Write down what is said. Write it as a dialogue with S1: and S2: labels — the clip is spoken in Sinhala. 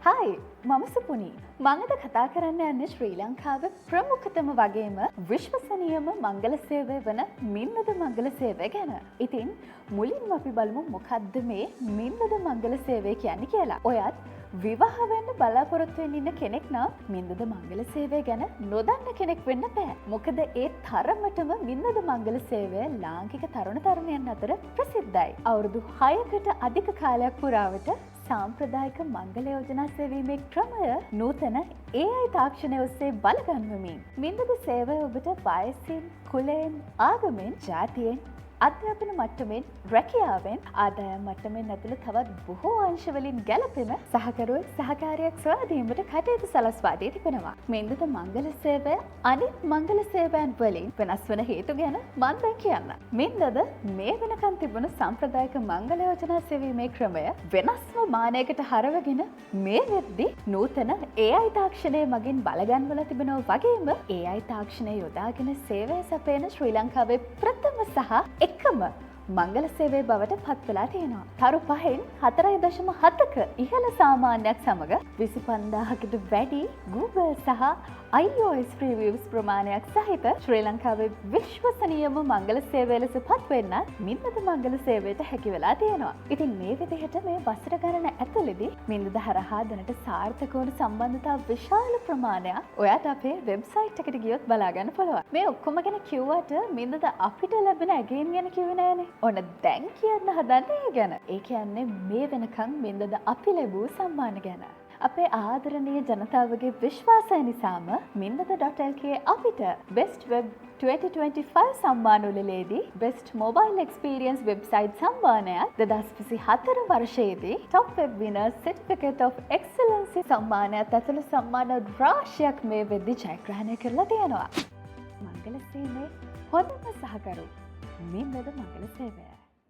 S1: හායි මම සුපුනි මම අද කතා කරන්න යන්නේ ශ්‍රී ලංකාවේ ප්‍රමුඛතම වගේම විශ්වසනීයම මංගල සේවය වන මින්දද මංගල සේවය ගැන. ඉතින් මුලින්ම අපි බලමු මොකක්ද මේ මින්දද මංගල සේවය කියන්නේ කියලා. ඔයත් විවාහ වෙන්න බලාපොරොත්තු වෙන්න ඉන්න කෙනෙක් නම් මින්දද මංගල සේවය ගැන නොදන්න කෙනෙක් වෙන්න බෑ. මොකද ඒ තරමටම මින්දද මංගල සේවය ලාංකික තරුණ තරුණියන් අතර ප්‍රසිද්ධයි. අවුරුදු 6කට අධික කාලයක් පුරාවට සාම්ප්‍රදායික මංගල යෝජනා සෙවීමේ ක්‍රමය නූතන AI තාක්ෂණය ඔස්සේ බලගන්වමින් මින්දද සේවය ඔබට වයසින්, කුලයෙන්, ආගමෙන්, ජාතියෙන්, අධ්‍යාපන මට්ටමින්, රැකියාවෙන්, ආදායම් මට්ටමින් ඇතුළු තවත් බොහෝ අංශවලින් ගැලපෙන සහකරුවෙක් සහකාරියක් සොයා දීමට කටයුතු සලස්වා දී තිබෙනවා. මින්දද මංගල සේවය අනිත් මංගල සේවයන් වලින් වෙනස් වන හේතු ගැන මම දැන් කියන්න. මින්දද මේ වෙනකන් තිබුණු සාම්ප්‍රදායික මංගල යෝජනා සෙවීමේ ක්‍රමය වෙනස්ම මානයකට හරවගෙන මේ වෙද්දී නූතන AI තාක්ෂණය මගින් බලගන්වලා තිබෙනවා වගේම AI තාක්ෂණය යොදාගෙන සේවය සපයන ශ්‍රී ලංකාවේ ප්‍රථම සහ එකම මංගල සේවය බවට පත් වෙලා තියෙනවා. තරු 5න් 4.7ක ඉහළ සාමාන්‍යයක් සමග 25000කට වැඩි Google සහ iOS previews ප්‍රමාණයක් සහිත ශ්‍රී ලංකාවේ විශ්වසනීයම මංගල සේවය ලෙස පත් වෙන්න මින්දද මංගල සේවයට හැකි වෙලා තියෙනවා. ඉතින් මේ විදිහට මේ වසර ගණන ඇතුළතදී මින්දද හරහා දැනට සාර්ථක වන සම්බන්ධතා විශාල ප්‍රමාණයක් ඔයාට අපේ වෙබ්සයිට් එකට ගියොත් බලා ගන්න පුළුවන්. මේ ඔක්කොම ගැන කිව්වට මින්දද අපිට ලැබෙන ඇගීම් ගැන කිව්වේ නෑනේ. ඔන්න දැන් කියන්න හදන්නේ ඒ ගැන. ඒ කියන්නේ මේ වෙනකන් මින්දද අපි ලැබූ සම්මාන ගැන. අපේ ආදරණීය ජනතාවගේ විශ්වාසය නිසාම මින්දද.lk අපිට Best Web 2025 සම්මාන උළෙලේදී Best Mobile Experience Website සම්මානයත් 2024 වර්ෂයේදී Top Web Winner Certificate of Excellency සම්මානයත් ඇතුළු සම්මාන රාශියක් මේ වෙද්දී ජයග්‍රහණය කරලා තියෙනවා. මංගල සේවයේ හොඳම සහකරු මින්දද මංගල සේවය.